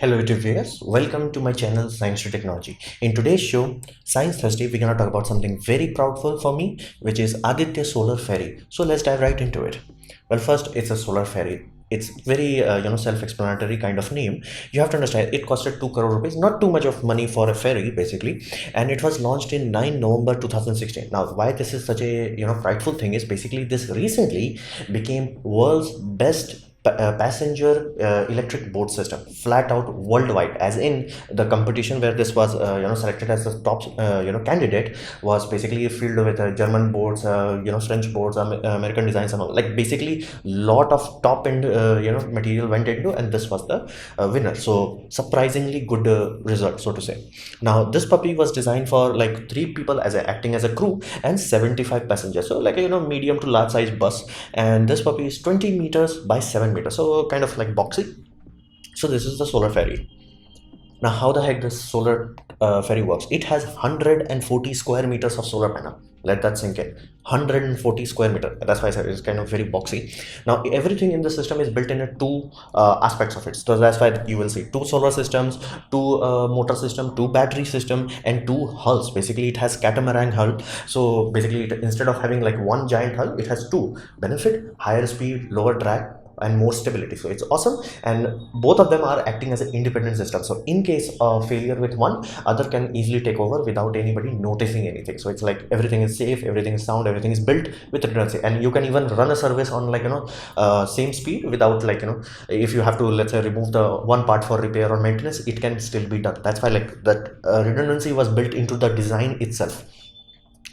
Hello YouTube viewers, welcome to my channel Science to Technology. In today's show, Science Thursday, we're gonna talk about something very proudful for me, which is Aditya Solar Ferry. So let's dive right into it. Well, first, it's a solar ferry. It's very self-explanatory kind of name. You have to understand it costed 2 crore rupees, not too much of money for a ferry basically, and it was launched in 9 November 2016. Now, why this is such a prideful thing is basically this recently became world's best passenger electric boat system flat out worldwide, as in the competition where this was selected as the top candidate was basically filled with German boats, French boats, American designs and all, like basically lot of top end material went into, and this was the winner. So surprisingly good result, so to say. Now this puppy was designed for like 3 people as acting as a crew and 75 passengers, so like a medium to large size bus. And this puppy is 20 meters by 7 meters, so kind of like boxy. So this is the solar ferry. Now how the heck this solar ferry works? It has 140 square meters of solar panel. Let that sink in. 140 square meter, that's why I said it's kind of very boxy. Now everything in the system is built in a two aspects of it, so that's why you will see two solar systems, two motor system, two battery system, and two hulls. Basically it has catamaran hull, so basically instead of having like one giant hull, it has two. Benefit: higher speed, lower drag, and more stability. So it's awesome, and both of them are acting as an independent system. So in case of failure with one, other can easily take over without anybody noticing anything. So it's like everything is safe, everything is sound, everything is built with redundancy, and you can even run a service on like same speed without like if you have to, let's say, remove the one part for repair or maintenance, it can still be done. That's why like that redundancy was built into the design itself.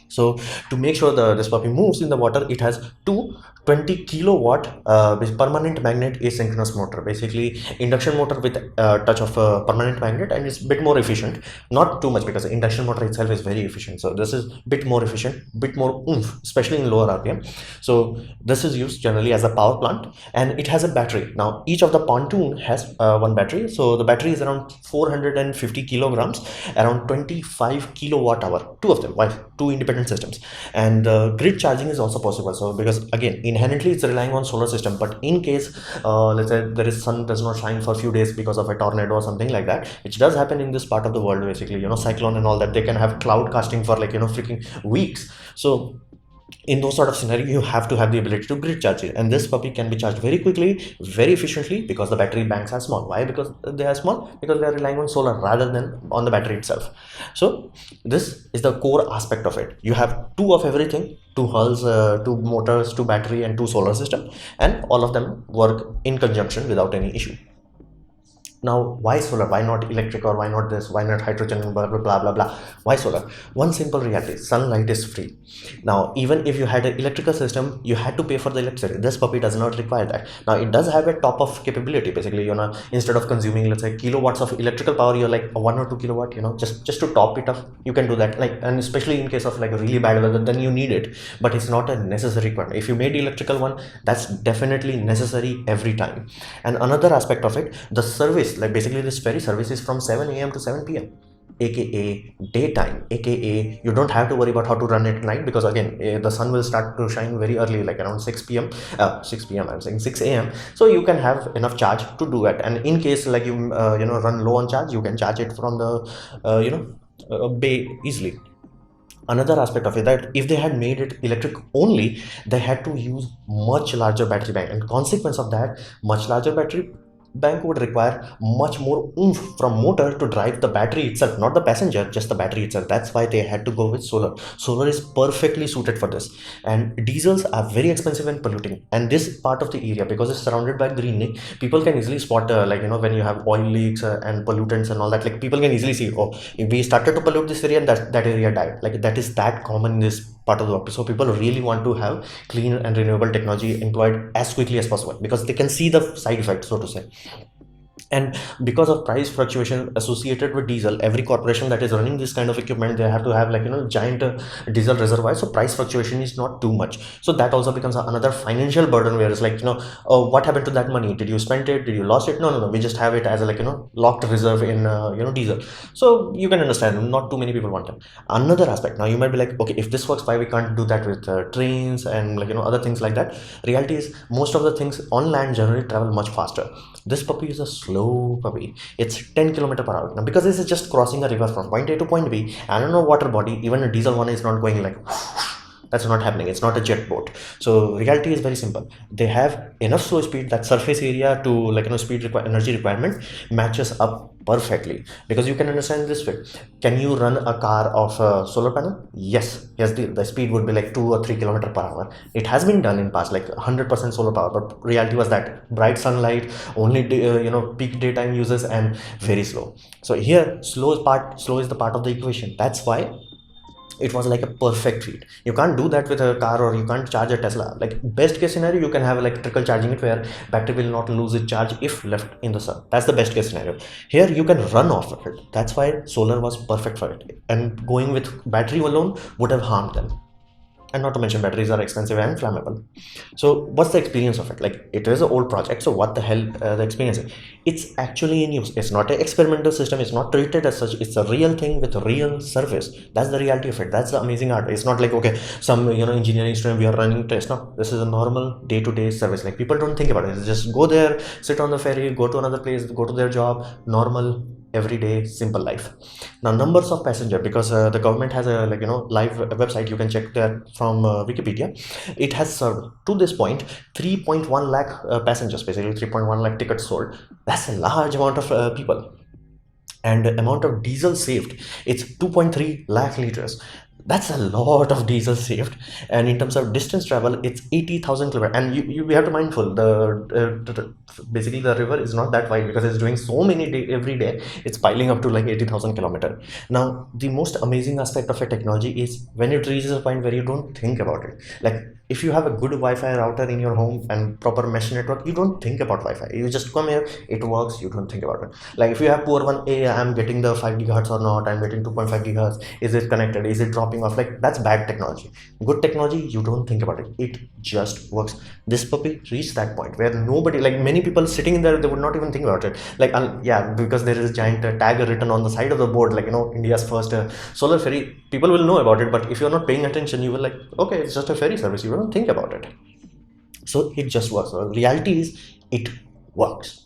So to make sure this puppy moves in the water, it has two 20 kilowatt permanent magnet asynchronous motor, basically induction motor with touch of a permanent magnet, and it's a bit more efficient. Not too much, because the induction motor itself is very efficient, so this is bit more efficient, bit more oomph, especially in lower RPM. So this is used generally as a power plant, and it has a battery. Now each of the pontoon has one battery, so the battery is around 450 kilograms, around 25 kilowatt hour, two of them. Why? Two independent systems. And grid charging is also possible, so because again inherently it's relying on solar system, but in case let's say there is sun does not shine for a few days because of a tornado or something like that, which does happen in this part of the world, basically cyclone and all that, they can have cloud casting for like freaking weeks. So in those sort of scenario, you have to have the ability to grid charge it, and this puppy can be charged very quickly, very efficiently, because the battery banks are small. Why? Because they are small, because they are relying on solar rather than on the battery itself. So this is the core aspect of it. You have two of everything: two hulls, two motors, two battery, and two solar system, and all of them work in conjunction without any issue. Now why solar? Why not electric? Or why not this? Why not hydrogen? Blah blah blah blah blah. Why solar? One simple reality: sunlight is free. Now even if you had an electrical system, you had to pay for the electricity. This puppy does not require that. Now it does have a top of capability, basically instead of consuming, let's say, kilowatts of electrical power, you're like 1 or 2 kilowatt, just to top it up, you can do that. Like, and especially in case of like really bad weather, then you need it, but it's not a necessary requirement. If you made electrical one, that's definitely necessary every time. And another aspect of it, the service, like basically this ferry service is from 7 a.m. to 7 p.m, aka daytime, aka you don't have to worry about how to run it at night, because again the sun will start to shine very early, like around 6 p.m. 6 p.m. I'm saying 6 a.m. So you can have enough charge to do it, and in case like you run low on charge, you can charge it from the bay easily. Another aspect of it, that if they had made it electric only, they had to use much larger battery bank, and consequence of that, much larger battery bank would require much more oomph from motor to drive the battery itself, not the passenger, just the battery itself. That's why they had to go with solar is perfectly suited for this. And diesels are very expensive and polluting, and this part of the area, because it's surrounded by greenery, people can easily spot when you have oil leaks and pollutants and all that, like people can easily see, oh, if we started to pollute this area, and that area died. Like that is that common in this part of the world. So people really want to have clean and renewable technology employed as quickly as possible, because they can see the side effect, so to say. And because of price fluctuation associated with diesel, every corporation that is running this kind of equipment, they have to have like giant diesel reservoir, so price fluctuation is not too much. So that also becomes another financial burden, where it's like what happened to that money? Did you spend it? Did you lost it? No, we just have it as a locked reserve in diesel. So you can understand, not too many people want it. Another aspect, now you might be like, okay, if this works, why we can't do that with trains and other things like that? Reality is, most of the things on land generally travel much faster. This puppy is a slow slow puppy. It's 10 kilometer per hour. Now, because this is just crossing a river from point A to point B, and on a water body, even a diesel one is not going like that's not happening. It's not a jet boat. So reality is very simple. They have enough slow speed that surface area to energy requirement matches up perfectly. Because you can understand this way. Can you run a car of a solar panel? Yes, the speed would be like 2 or 3 kilometer per hour. It has been done in past, like 100% solar power, but reality was that bright sunlight, only peak daytime uses, and very slow. So here slow is the part of the equation. That's why it was like a perfect fit. You can't do that with a car, or you can't charge a Tesla. Like best case scenario, you can have electrical charging it where battery will not lose its charge if left in the sun. That's the best case scenario. Here you can run off of it. That's why solar was perfect for it, and going with battery alone would have harmed them. And not to mention batteries are expensive and flammable. So what's the experience of it? Like, it is an old project, so what the hell the experience is? It's actually in use. It's not an experimental system. It's not treated as such. It's a real thing with a real service. That's the reality of it. That's the amazing art. It's not like, okay, some engineering student we are running test. No, this is a normal day-to-day service. Like, people don't think about it. They just go there, sit on the ferry, go to another place, go to their job. Normal, everyday, simple life. Now, numbers of passenger, because the government has a live website. You can check that from Wikipedia. It has served to this point 3.1 lakh passengers, basically 3.1 lakh tickets sold. That's a large amount of people. And the amount of diesel saved, it's 2.3 lakh liters. That's a lot of diesel saved. And in terms of distance travel, it's 80,000 kilometers. And you have to mindful, basically the river is not that wide, because it's doing so many every day. It's piling up to like 80,000 kilometers. Now, the most amazing aspect of a technology is when it reaches a point where you don't think about it. Like, if you have a good Wi-Fi router in your home and proper mesh network, you don't think about Wi-Fi. You just come here, it works, you don't think about it. Like, if you have poor one, hey, I'm getting the 5 gigahertz or not, I'm getting 2.5 gigahertz, is it connected, is it dropping off? Like, that's bad technology. Good technology, you don't think about it. It just works. This puppy reached that point where nobody, like many people sitting in there, they would not even think about it. Like, yeah, because there is a giant tag written on the side of the board, like, India's first solar ferry. People will know about it, but if you're not paying attention, you will like, okay, it's just a ferry service. You don't think about it. So it just works. The reality is, it works.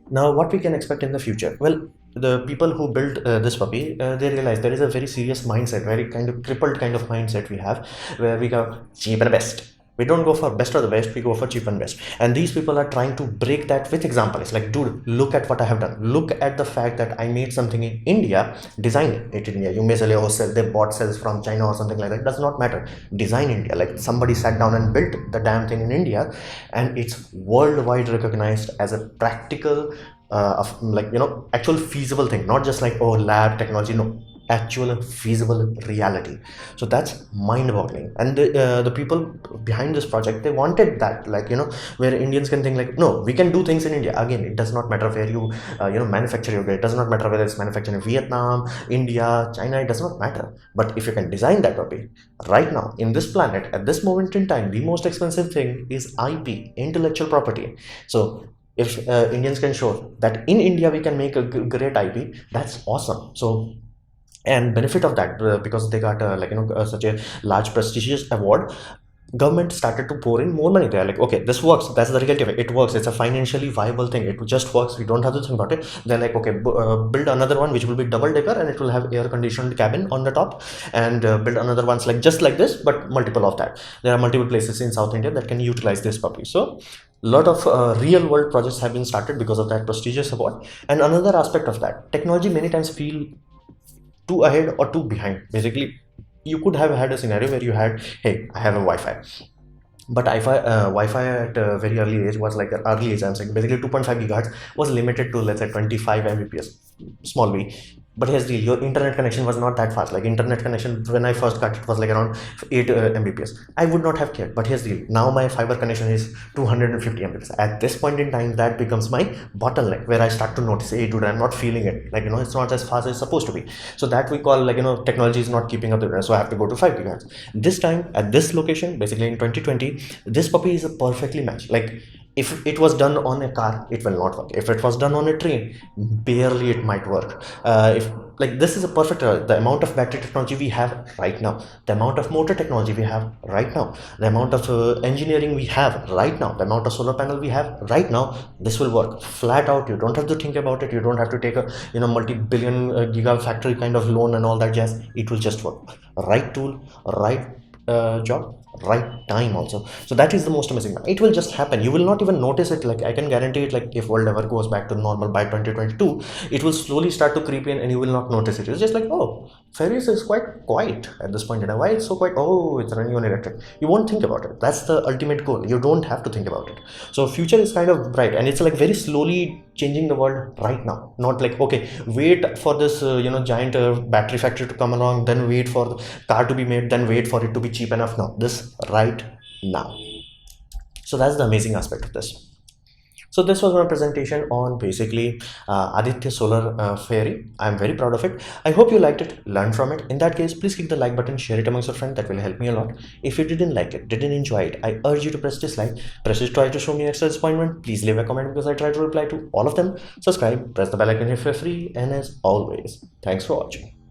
Now, what we can expect in the future? Well, the people who built this puppy, they realize there is a very serious mindset, very kind of crippled kind of mindset we have, where we go cheap and best. We don't go for best or the best, we go for cheap and best. And these people are trying to break that with example. It's like, dude, look at what I have done. Look at the fact that I made something in India, design it in India. You may say, oh, they bought cells from China or something like that. It does not matter. Design India. Like, somebody sat down and built the damn thing in India, and it's worldwide recognized as a practical, actual feasible thing. Not just like, oh, lab technology. No, actual feasible reality. So that's mind-boggling. And the people behind this project, they wanted that, where Indians can think like, no, we can do things in India. Again, it does not matter where you manufacture your good. It does not matter whether it's manufactured in Vietnam, India, China. It does not matter. But if you can design that puppy right now in this planet at this moment in time, the most expensive thing is IP, intellectual property. So if Indians can show that in India we can make a great IP, that's awesome. So, and benefit of that, because they got such a large prestigious award, government started to pour in more money. They're like, okay, this works. That's the reality of it. It works. It's a financially viable thing. It just works. We don't have to think about it. They're like, okay, build another one which will be double decker, and it will have air conditioned cabin on the top, and build another ones like just like this, but multiple of that. There are multiple places in South India that can utilize this puppy. So a lot of real world projects have been started because of that prestigious award. And another aspect of that, technology many times feel too ahead or too behind. Basically, you could have had a scenario where you had, hey, I have a Wi-Fi, but Wi-Fi at a very early age was like an early age. I'm saying basically 2.5 gigahertz was limited to, let's say, 25 Mbps, small v. But here's the deal, your internet connection was not that fast. Like, internet connection when I first got it was like around 8 Mbps. I would not have cared. But here's the deal, now my fiber connection is 250 Mbps. At this point in time, that becomes my bottleneck, where I start to notice, hey dude, I'm not feeling it. Like, it's not as fast as it's supposed to be. So that we call technology is not keeping up the, so I have to go to 5 gigahertz. This time at this location, basically in 2020, this puppy is a perfectly matched. Like, If it was done on a car, it will not work. If it was done on a train, barely it might work. If like this is a perfect the amount of battery technology we have right now, the amount of motor technology we have right now, the amount of engineering we have right now, the amount of solar panel we have right now, this will work flat out. You don't have to think about it. You don't have to take a multi-billion gigafactory kind of loan and all that jazz. It will just work. Right tool, right job, right time also. So that is the most amazing. It will just happen. You will not even notice it. Like I can guarantee it, like if world ever goes back to normal by 2022, it will slowly start to creep in and you will not notice it. It's just like, oh, Ferris is quite quiet at this point in time. Why it's so quiet? Oh, it's running on electric. You won't think about it. That's the ultimate goal. You don't have to think about it. So future is kind of bright, and it's like very slowly changing the world right now. Not like, okay, wait for this giant battery factory to come along, then wait for the car to be made, then wait for it to be cheap enough. Now this right now. So that's the amazing aspect of this. So this was my presentation on basically Aditya Solar Fairy. I'm very proud of it. I hope you liked it, learned from it. In that case, please click the like button, share it amongst your friends. That will help me a lot. If you didn't like it, didn't enjoy it, I urge you to press dislike. Press it, try to show me extra disappointment. Please leave a comment because I try to reply to all of them. Subscribe, press the bell icon if you're free, and as always, thanks for watching.